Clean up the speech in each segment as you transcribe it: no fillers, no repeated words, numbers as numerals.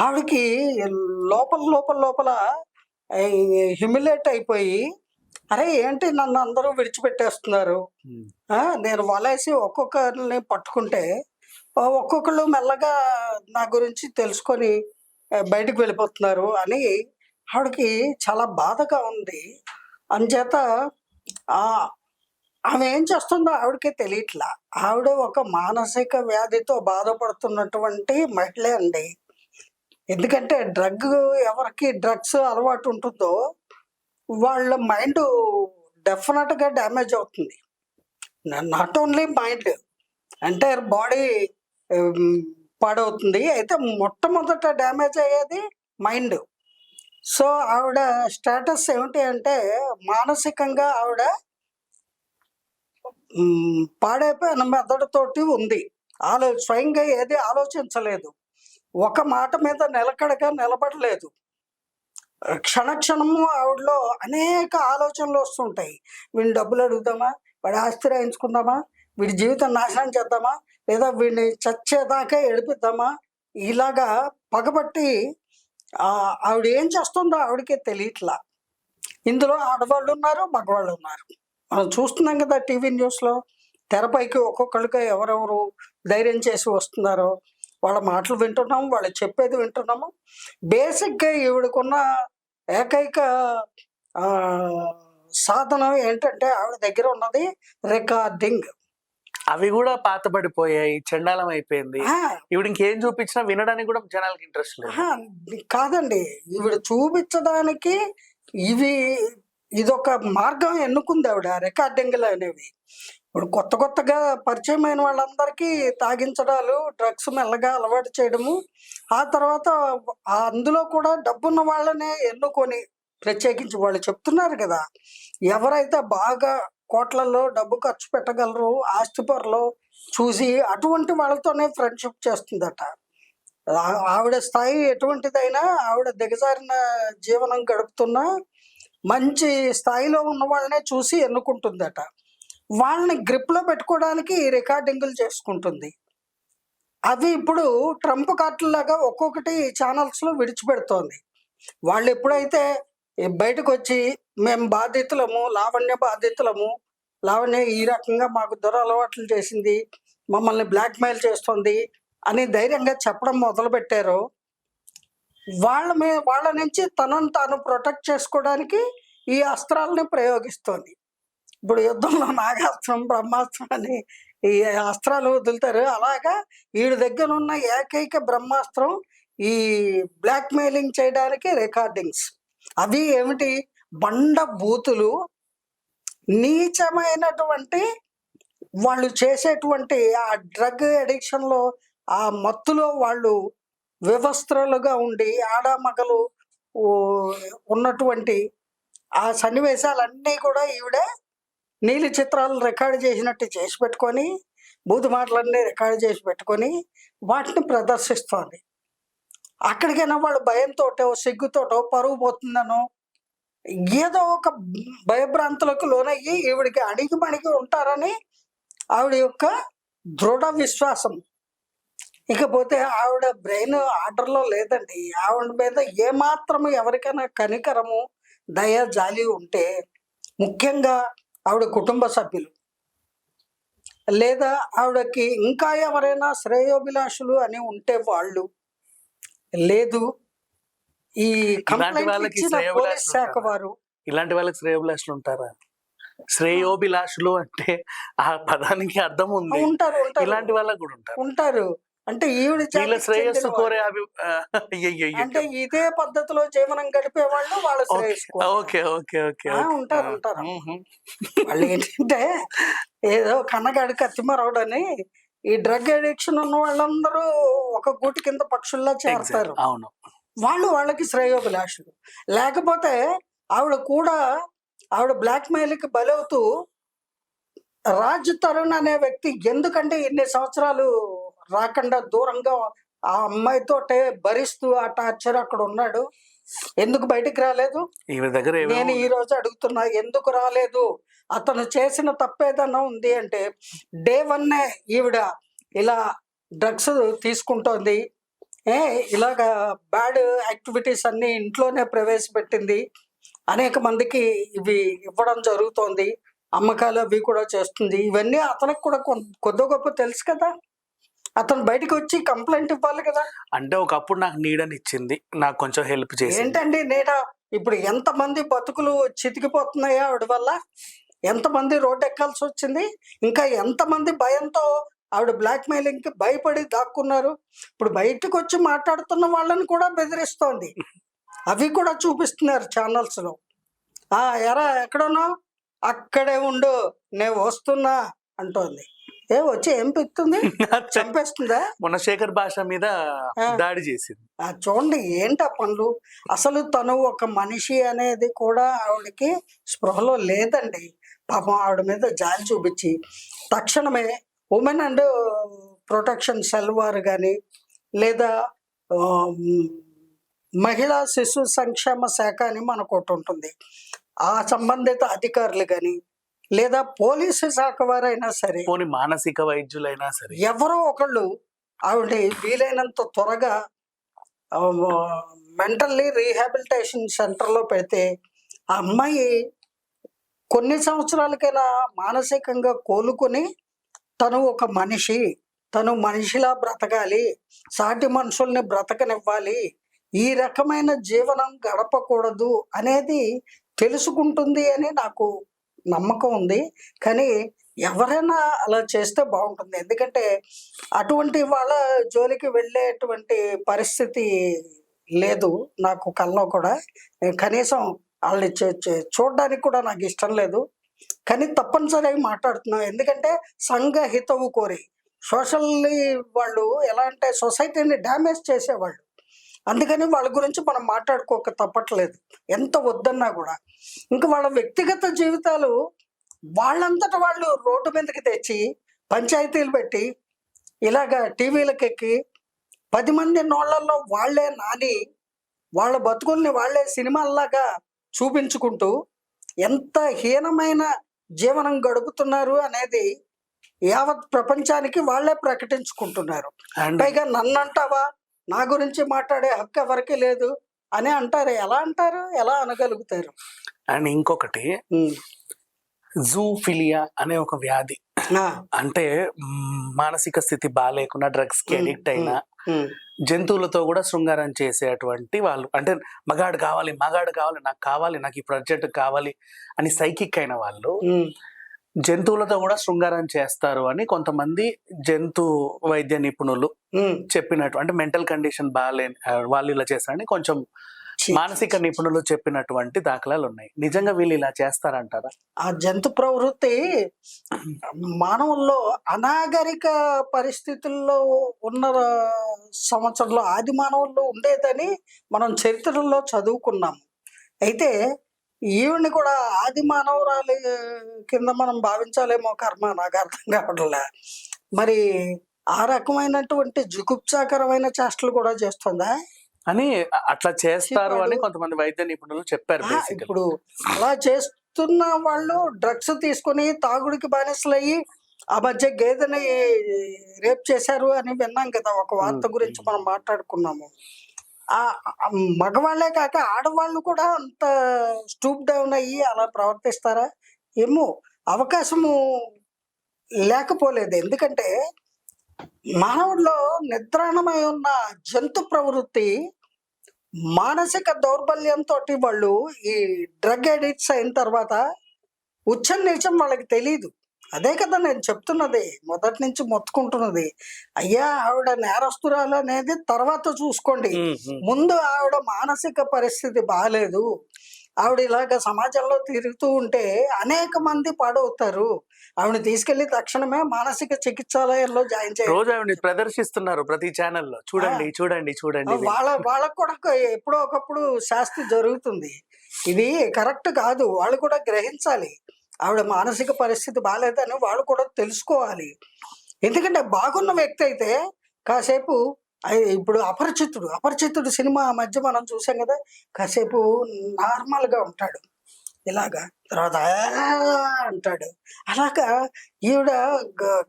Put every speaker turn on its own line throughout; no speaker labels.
ఆవిడకి లోపల లోపల లోపల హ్యూమిలేట్ అయిపోయి, అరే ఏంటి నన్ను అందరూ విడిచిపెట్టేస్తున్నారు, నేను వలేసి ఒక్కొక్కరిని పట్టుకుంటే ఒక్కొక్కళ్ళు మెల్లగా నా గురించి తెలుసుకొని బయటకు వెళ్ళిపోతున్నారు అని ఆవిడకి చాలా బాధగా ఉంది. అంచేత ఆ ఆమె ఏం చేస్తుందో ఆవిడకే తెలియట్లా. ఆవిడ ఒక మానసిక వ్యాధితో బాధపడుతున్నటువంటి మహిళే అండి. ఎందుకంటే ఎవరికి డ్రగ్స్ అలవాటు ఉంటుందో వాళ్ళ మైండ్ డెఫినెట్‌గా డ్యామేజ్ అవుతుంది. Not only mind, entire body పాడవుతుంది. అయితే మొట్టమొదట డ్యామేజ్ అయ్యేది మైండ్. సో, ఆవిడ స్టేటస్ ఏమిటి అంటే మానసికంగా ఆవిడ పాడైపోయిన మెదడుతోటి ఉంది. స్వయంగా ఏది ఆలోచించలేదు. ఒక మాట మీద నిలకడగా నిలబడలేదు. క్షణక్షణము ఆవిడలో అనేక ఆలోచనలు వస్తుంటాయి. వీడిని డబ్బులు అడుగుదామా, వాడి ఆస్తి రాయించుకుందామా, వీడి జీవితం నాశనం చేద్దామా, లేదా వీడిని చచ్చేదాకా ఏడిపిద్దామా, ఇలాగా పగబట్టి ఆవిడ ఏం చేస్తుందో ఆవిడకే తెలియట్లా. ఇందులో ఆడవాళ్ళు ఉన్నారు, మగవాళ్ళు ఉన్నారు. మనం చూస్తున్నాం కదా టీవీ న్యూస్లో. తెరపైకి ఒక్కొక్కళ్ళకి ఎవరెవరు ధైర్యం చేసి వస్తున్నారో వాళ్ళ మాటలు వింటున్నాము, వాళ్ళు చెప్పేది వింటున్నాము. బేసిక్గా ఈవిడకున్న ఏకైక సాధనం ఏంటంటే ఆవిడ దగ్గర ఉన్నది రికార్డింగ్.
అవి కూడా పాత పడిపోయాయి, చండాలం అయిపోయింది. ఈవిడ ఇంకేం చూపించినా వినడానికి కూడా జనాలకి ఇంట్రెస్ట్ లేదు.
కాదండి, ఈవిడ చూపించడానికి ఇదొక మార్గం ఎన్నుకుంది ఆవిడ, రికార్డింగ్లు అనేవి. ఇప్పుడు కొత్తగా పరిచయమైన వాళ్ళందరికీ తాగించడాలు, డ్రగ్స్ మెల్లగా అలవాటు చేయడము, ఆ తర్వాత అందులో కూడా డబ్బున్న వాళ్ళనే ఎన్నుకొని, ప్రత్యేకించి వాళ్ళు చెప్తున్నారు కదా, ఎవరైతే బాగా కోట్లలో డబ్బు ఖర్చు పెట్టగలరు, ఆస్తిపరులు చూసి అటువంటి వాళ్ళతోనే ఫ్రెండ్షిప్ చేస్తుందట. ఆవిడ స్థాయి ఎటువంటిదైనా, ఆవిడ దిగజారిన జీవనం గడుపుతున్నా మంచి స్థాయిలో ఉన్న వాళ్ళనే చూసి ఎన్నుకుంటుందట. వాళ్ళని గ్రిప్లో పెట్టుకోవడానికి రికార్డింగులు చేసుకుంటుంది. అవి ఇప్పుడు ట్రంప్ కార్డులాగా ఒక్కొక్కటి ఛానల్స్లో విడిచిపెడుతోంది. వాళ్ళు ఎప్పుడైతే బయటకు వచ్చి మేము బాధితులము, లావణ్య ఈ రకంగా మాకు దురలవాట్లు చేసింది, మమ్మల్ని బ్లాక్మెయిల్ చేస్తుంది అని ధైర్యంగా చెప్పడం మొదలుపెట్టారో, వాళ్ళ నుంచి తనను తాను ప్రొటెక్ట్ చేసుకోవడానికి ఈ అస్త్రాలని ప్రయోగిస్తోంది. ఇప్పుడు యుద్ధంలో నాగాస్త్రం, బ్రహ్మాస్త్రం అని ఈ అస్త్రాలు వదులుతారు. అలాగా వీడి దగ్గర ఉన్న ఏకైక బ్రహ్మాస్త్రం ఈ బ్లాక్మెయిలింగ్ చేయడానికి రికార్డింగ్స్. అవి ఏమిటి, బండ బూతులు, నీచమైనటువంటి వాళ్ళు చేసేటువంటి ఆ డ్రగ్ అడిక్షన్లో, ఆ మత్తులో వాళ్ళు వివస్త్రలుగా ఉండి ఆడామగలు ఉన్నటువంటి ఆ సన్నివేశాలన్నీ కూడా ఈవిడ నీలి చిత్రాలు రికార్డు చేసినట్టు చేసి పెట్టుకొని, బూతు మాటలన్నీ రికార్డు చేసి పెట్టుకొని వాటిని ప్రదర్శిస్తోంది. అక్కడికైనా వాళ్ళు భయంతోటో, సిగ్గుతోటో, పరువు పోతుందనో, ఏదో ఒక భయభ్రాంతులకు లోనయ్యి ఈవిడికి అణిగి ఉంటారని ఆవిడ యొక్క దృఢ విశ్వాసం. ఇకపోతే ఆవిడ బ్రెయిన్ ఆర్డర్లో లేదండి. ఆవిడ మీద ఏమాత్రము ఎవరికైనా కనికరము, దయ, జాలి ఉంటే, ముఖ్యంగా ఆవిడ కుటుంబ సభ్యులు, లేదా ఆవిడకి ఇంకా ఎవరైనా శ్రేయోభిలాషులు అని ఉంటే వాళ్ళు, లేదు ఈ కంప్లైంట్ ఇచ్చిన పోలీస్ శాఖ వారు.
ఇలాంటి వాళ్ళకి శ్రేయోభిలాషులు ఉంటారా? శ్రేయోభిలాషులు అంటే ఆ పదానికి అర్థం ఉంది.
ఉంటారు.
ఇలాంటి వాళ్ళకి కూడా
ఉంటారు. అంటే ఈవిడ
శ్రేయస్సు కోరే
అంటే ఇదే పద్ధతిలో జీవనం గడిపే వాళ్ళు వాళ్ళ శ్రేయస్సు ఉంటారు. వాళ్ళు ఏంటంటే ఏదో కన్నగాడి కత్తిమరవడని ఈ డ్రగ్ అడిక్షన్ ఉన్న వాళ్ళందరూ ఒక గూటి కింద పక్షుల్లా చేస్తారు.
అవును,
వాళ్ళకి శ్రేయోభిలాషులు. లేకపోతే ఆవిడ బ్లాక్మెయిల్కి బలవుతూ, రాజ్ తరుణ్ అనే వ్యక్తి ఎందుకంటే ఇన్ని సంవత్సరాలు రాకుండా దూరంగా ఆ అమ్మాయితోటే భరిస్తూ ఆ టార్చర్ అక్కడ ఉన్నాడు, ఎందుకు బయటికి రాలేదు? నేను ఈ రోజు అడుగుతున్నా, ఎందుకు రాలేదు? అతను చేసిన తప్పేదన్నా ఉంది అంటే, డే 1 ఈవిడ ఇలా డ్రగ్స్ తీసుకుంటోంది, ఇలాగా బ్యాడ్ యాక్టివిటీస్ అన్ని ఇంట్లోనే ప్రవేశపెట్టింది, అనేక మందికి ఇవి ఇవ్వడం జరుగుతోంది, అమ్మకాలు అవి కూడా చేస్తుంది, ఇవన్నీ అతనికి కూడా కొద్ది గొప్ప తెలుసు కదా, అతను బయటకు వచ్చి కంప్లైంట్ ఇవ్వాలి కదా.
అంటే ఒకప్పుడు నాకు నీడనిచ్చింది, నాకు కొంచెం హెల్ప్ చేసింది.
ఏంటండి నీడ? ఇప్పుడు ఎంతమంది బతుకులు చితికిపోతున్నాయా ఆవిడ వల్ల, ఎంతమంది రోడ్డు ఎక్కాల్సి వచ్చింది, ఇంకా ఎంతమంది భయంతో ఆవిడ బ్లాక్ మెయిలింగ్కి భయపడి దాక్కున్నారు. ఇప్పుడు బయటకు వచ్చి మాట్లాడుతున్న వాళ్ళని కూడా బెదిరిస్తోంది, అవి కూడా చూపిస్తున్నారు ఛానల్స్లో. ఎరా ఎక్కడున్నావు, అక్కడే ఉండు నేను వస్తున్నా అంటోంది. వచ్చి ఏం పిక్తుంది, చంపేస్తుందా?
మొన్న శేఖర్ భాష మీద దాడి చేసింది.
చూడండి ఏంటి ఆ పనులు. అసలు తను ఒక మనిషి అనేది కూడా ఆవిడకి స్పృహలో లేదండి. పాపం ఆవిడ మీద జాలి చూపించి తక్షణమే ఉమెన్ అండ్ ప్రొటెక్షన్ సెల్ వారు కానీ, లేదా మహిళా శిశు సంక్షేమ శాఖ అని మనకు ఒకటి ఉంటుంది, ఆ సంబంధిత అధికారులు కానీ, లేదా పోలీసు శాఖ వారైనా సరే,
పోనీ మానసిక వైద్యులైనా సరే,
ఎవరో ఒకళ్ళు ఆవిడని వీలైనంత త్వరగా మెంటల్లీ రీహాబిలిటేషన్ సెంటర్లో పెడితే ఆ అమ్మాయి కొన్ని సంవత్సరాలకైనా మానసికంగా కోలుకొని తను ఒక మనిషి, తను మనిషిలా బ్రతకాలి, సాటి మనుషుల్ని బ్రతకనివ్వాలి, ఈ రకమైన జీవనం గడపకూడదు అనేది తెలుసుకుంటుంది అని నాకు నమ్మకం ఉంది. కానీ ఎవరైనా అలా చేస్తే బాగుంటుంది, ఎందుకంటే అటువంటి వాళ్ళ జోలికి వెళ్ళేటువంటి పరిస్థితి లేదు నాకు కల్లో కూడా. కనీసం వాళ్ళని చూడడానికి కూడా నాకు ఇష్టం లేదు. కానీ తప్పనిసరిగా మాట్లాడుతున్నాం, ఎందుకంటే సంఘ హితవు కోరి సోషల్లీ వాళ్ళు ఎలా అంటే సొసైటీని డ్యామేజ్ చేసేవాళ్ళు, అందుకని వాళ్ళ గురించి మనం మాట్లాడుకోక తప్పట్లేదు ఎంత వద్దన్నా కూడా. ఇంకా వాళ్ళ వ్యక్తిగత జీవితాలు వాళ్ళంతట వాళ్ళు రోడ్డు మీదకి తెచ్చి పంచాయతీలు పెట్టి ఇలాగా టీవీలకు ఎక్కి 10 మంది నోళ్లలో వాళ్లే నాని వాళ్ళ బతుకుల్ని వాళ్లే సినిమాల్లాగా చూపించుకుంటూ ఎంత హీనమైన జీవనం గడుపుతున్నారు అనేది యావత్ ప్రపంచానికి వాళ్లే ప్రకటించుకుంటున్నారు. పైగా నన్ను అంటావా, నా గురించి మాట్లాడే హక్కు ఎవరికి లేదు అని అంటారు. ఎలా అంటారు, ఎలా అనగలుగుతారు?
అండ్ ఇంకొకటి జూఫిలియా అనే ఒక వ్యాధి, అంటే మానసిక స్థితి బాగాలేకుండా డ్రగ్స్ కి అడిక్ట్ అయినా జంతువులతో కూడా శృంగారం చేసేటువంటి వాళ్ళు, అంటే మగాడు కావాలి నాకు కావాలి, నాకు ఈ ప్రాజెక్ట్ కావాలి అని సైకిక్ అయిన వాళ్ళు జంతువులతో కూడా శృంగారం చేస్తారు అని కొంతమంది జంతు వైద్య నిపుణులు చెప్పినట్టు, అంటే మెంటల్ కండిషన్ బాగాలేని వాళ్ళు ఇలా చేస్తారని కొంచెం మానసిక నిపుణులు చెప్పినటువంటి దాఖలాలు ఉన్నాయి. నిజంగా వీళ్ళు ఇలా చేస్తారంటారా?
ఆ జంతు ప్రవృత్తి మానవుల్లో అనాగరిక పరిస్థితుల్లో ఉన్న సంవత్సరంలో ఆది మానవుల్లో ఉండేదని మనం చరిత్రలో చదువుకున్నాము. అయితే ఈవిడ్ని కూడా ఆది మానవురాలి కింద మనం భావించాలేమో, కర్మ నాకు అర్థం కావట్లే. మరి ఆ రకమైనటువంటి జుగుప్సాకరమైన చేష్టలు కూడా చేస్తుందా
అని అట్లా చేస్తారు అని కొంతమంది వైద్య నిపుణులు చెప్పారు.
ఇప్పుడు అలా చేస్తున్న వాళ్ళు డ్రగ్స్ తీసుకొని తాగుడికి బానిసలయ్యి ఆ మధ్య గేదెని రేప్ చేశారు అని విన్నాం కదా, ఒక వార్త గురించి మనం మాట్లాడుకున్నాము. ఆ మగవాళ్లే కాక ఆడవాళ్ళు కూడా అంత స్టూప్ డౌన్ అయ్యి అలా ప్రవర్తిస్తారా ఏమో, అవకాశము లేకపోలేదు. ఎందుకంటే మానవుల్లో నిద్రాణమై ఉన్న జంతు ప్రవృత్తి మానసిక దౌర్బల్యంతో వాళ్ళు ఈ డ్రగ్ అడిక్ట్స్ అయిన తర్వాత ఉచ్చం నీచం వాళ్ళకి తెలియదు. అదే కదా నేను చెప్తున్నది, మొదటి నుంచి మొత్తుకుంటున్నది. అయ్యా ఆవిడ నేరస్తురాలు అనేది తర్వాత చూసుకోండి, ముందు ఆవిడ మానసిక పరిస్థితి బాగాలేదు, ఆవిడ ఇలాగ సమాజంలో తిరుగుతూ ఉంటే అనేక మంది పాడవుతారు, ఆవిడ తీసుకెళ్లి తక్షణమే మానసిక చికిత్సాలయంలో జాయిన్ చేయాలి.
రోజు ఆవిడ ప్రదర్శిస్తున్నారు ప్రతి ఛానల్లో, చూడండి చూడండి చూడండి.
వాళ్ళకు కూడా ఎప్పుడో ఒకప్పుడు శాస్తి జరుగుతుంది. ఇది కరెక్ట్ కాదు, వాళ్ళు కూడా గ్రహించాలి ఆవిడ మానసిక పరిస్థితి బాగాలేదని వాళ్ళు కూడా తెలుసుకోవాలి. ఎందుకంటే బాగున్న వ్యక్తి అయితే కాసేపు, ఇప్పుడు అపరిచితుడు సినిమా మధ్య మనం చూసాం కదా, కాసేపు నార్మల్గా ఉంటాడు ఇలాగా, తర్వాత అంటాడు. అలాగా ఈవిడ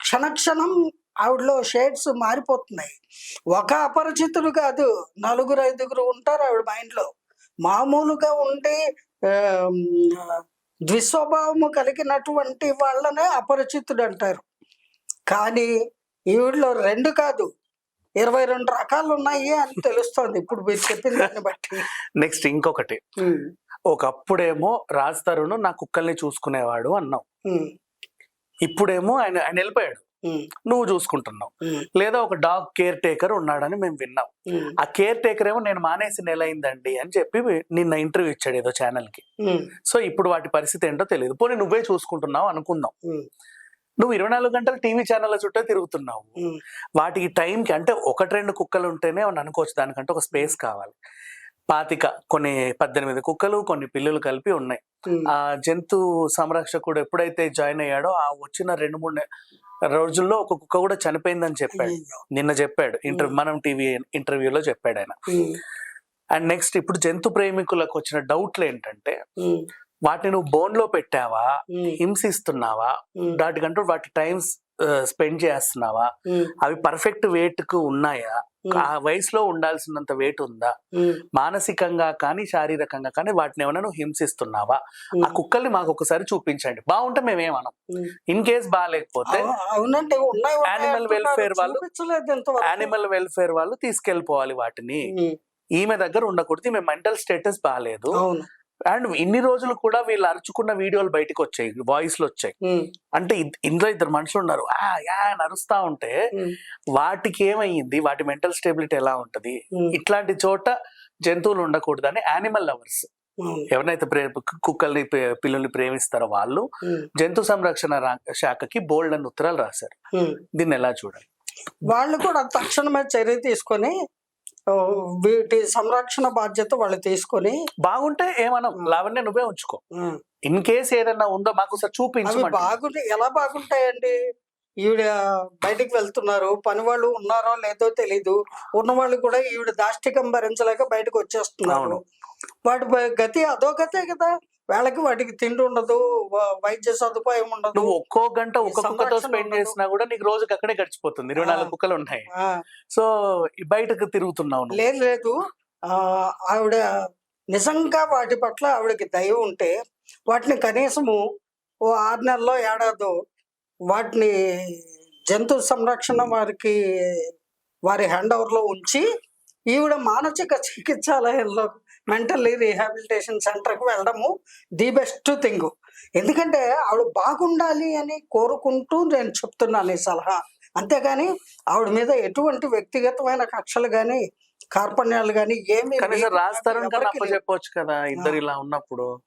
క్షణక్షణం ఆవిడలో షేడ్స్ మారిపోతున్నాయి. ఒక అపరిచితుడు కాదు, 4, 5 ఉంటారు ఆవిడ మైండ్‌లో. మామూలుగా ఉండి ఆహ్, ద్విస్వభావము కలిగినటువంటి వాళ్ళనే అపరిచితుడంటారు. కానీ ఈవిడలో 2 కాదు, 22 రకాలున్నాయి అని తెలుస్తోంది ఇప్పుడు మీరు చెప్పిన దాన్ని బట్టి.
నెక్స్ట్ ఇంకొకటి, ఒకప్పుడేమో రాజ్ తరుణ్ నా కుక్కల్ని చూసుకునేవాడు అన్నావు,
హ్మ్.
ఇప్పుడేమో ఆయన ఆయన వెళ్ళిపోయాడు,
హ్మ్.
నువ్వు చూసుకుంటున్నావు.
హ్మ్.
లేదా ఒక డాగ్ కేర్ టేకర్ ఉన్నాడని మేము విన్నాం.
హ్మ్.
ఆ కేర్ టేకర్ ఏమో నేను మానేసి నెల అయిందండి అని చెప్పి నిన్న ఇంటర్వ్యూ ఇచ్చాడు ఏదో ఛానల్ కి.
హ్మ్.
సో ఇప్పుడు వాటి పరిస్థితి ఏంటో తెలియదు. పోనీ నువ్వే చూసుకుంటున్నావు అనుకుందాం.
హ్మ్.
నువ్వు 24 గంటలు టీవీ ఛానళ్ళ చుట్టే తిరుగుతున్నావు.
హ్మ్.
వాటికి టైంకి అంటే 1-2 కుక్కలు ఉంటేనే అని అనుకోవచ్చు, దానికంటే ఒక స్పేస్ కావాలి. 25 కొన్ని 18 కుక్కలు కొన్ని పిల్లులు కలిపి ఉన్నాయి.
హ్మ్.
ఆ జంతు సంరక్షకుడు ఎప్పుడైతే జాయిన్ అయ్యాడో ఆ వచ్చిన 2-3 రోజుల్లో ఒక కుక్క కూడా చనిపోయిందని చెప్పాడు.
అయ్యయ్యో!
నిన్న చెప్పాడు మనం టీవీ ఇంటర్వ్యూలో చెప్పాడు ఆయన.
హ్మ్.
అండ్ నెక్స్ట్ ఇప్పుడు జంతు ప్రేమికులకు వచ్చిన డౌట్లు ఏంటంటే,
హ్మ్.
వాటిని నువ్వు బోన్ లో పెట్టావా,
హ్మ్.
హింసిస్తున్నావా,
హ్మ్.
వాటికంటూ వాటి టైమ్స్ స్పెండ్ చేస్తున్నావా,
హ్మ్.
అవి పర్ఫెక్ట్ వెయిట్ కు ఉన్నాయా,
హ్మ్.
ఆ వయసులో ఉండాల్సినంత వెయిట్ ఉందా,
హ్మ్.
మానసికంగా కానీ శారీరకంగా కానీ వాటిని ఏమైనా నువ్వు హింసిస్తున్నావా, ఆ
హ్మ్.
కుక్కల్ని మాకు ఒకసారి చూపించండి. బాగుంటే మేమేమనం,
హ్మ్.
ఇన్ కేస్ బాగాలేకపోతే
అవునండి. ఉన్నాయి
యానిమల్ వెల్ఫేర్ వాళ్ళు
చూపించలేదు ఇంతవరకు.
యానిమల్ వెల్ఫేర్ వాళ్ళు తీసుకెళ్లిపోవాలి వాటిని.
హ్మ్.
ఈమె దగ్గర ఉండకూడదు, ఈమె మెంటల్ స్టేటస్ బాగాలేదు.
అవును.
అండ్ ఇన్ని రోజులు కూడా వీళ్ళు అరుచుకున్న వీడియోలు బయటకు వచ్చాయి, వాయిస్లు వచ్చాయి.
హ్మ్.
అంటే ఇందులో 2 మనుషులు ఉన్నారు, యా అని అరుస్తా ఉంటే
హ్మ్.
వాటికి ఏమయ్యింది, వాటి మెంటల్ స్టేబిలిటీ ఎలా ఉంటది.
హ్మ్.
ఇట్లాంటి చోట జంతువులు ఉండకూడదని యానిమల్ లవర్స్
అవును.
ఎవరినైతే కుక్కల్ని పిల్లల్ని ప్రేమిస్తారో వాళ్ళు
హ్మ్.
జంతు సంరక్షణ శాఖకి బోల్డ్ అని ఉత్తరాలు రాశారు.
హ్మ్.
దీన్ని ఎలా చూడాలి?
వాళ్ళు కూడా తక్షణమే చర్య తీసుకొని వీటి సంరక్షణ బాధ్యత వాళ్ళు తీసుకొని
బాగుంటే ఏమనం, లావణ్య నువ్వే ఉంచుకో.
హ్మ్.
ఇన్ కేస్ ఏదైనా ఉందో మాకు ఒకసారి
అవి
చూపించమంటే.
బాగుంటాయి. ఎలా బాగుంటాయండి? ఈవిడ బయటికి వెళ్తున్నారు, పని వాళ్ళు ఉన్నారో లేదో తెలీదు. ఉన్నవాళ్ళు కూడా ఈవిడ దాష్టికం భరించలేక బయటకు వచ్చేస్తున్నారు.
అవును.
వాటి గతి అదో గతే కదా! వేళకి వాటికి తిండి ఉండదు, వైద్య సదుపాయం ఉండదు,
నువ్వు ఒక్కో గంట
ఈ
ఒక్క కుక్కతో
సంరక్షణ
స్పెండ్
ఉండదు.
చేసినా కూడా నీకు రోజుకి అక్కడే గడిచిపోతుంది.
ఆ!
24 కుక్కలు ఉన్నాయి.
ఆ!
సో బయటకు తిరుగుతున్నావు నువ్వు.
లేదు లేదు. ఆవిడ నిజంగా వాటి పట్ల ఆవిడకి దయ ఉంటే వాటిని కనీసము ఓ 6 నెలల్లో, ఏడాదో వాటిని జంతు సంరక్షణ వారి హ్యాండ్ ఓవర్‌లో ఉంచి ఈవిడ మానసిక చికిత్సాలయంలో మెంటల్లీ రీహాబిలిటేషన్ సెంటర్‌కి వెళ్ళడము ది బెస్ట్ థింగ్. ఎందుకంటే ఆవిడ బాగుండాలి అని కోరుకుంటూ నేను చెప్తున్నాను ఈ సలహా. అంతేగాని ఆవిడ మీద ఎటువంటి వ్యక్తిగతమైన కక్షలు గాని, కార్పణ్యాలు గాని ఏమీ
కనీసం
మీకు
రాజ్
నాకు
తరుణ్ కన్నా
ఎవరికీ లేవు.
అప్పచెప్పొచ్చు కదా,
ఆ!
ఇద్దరు ఇలా ఉన్నప్పుడు.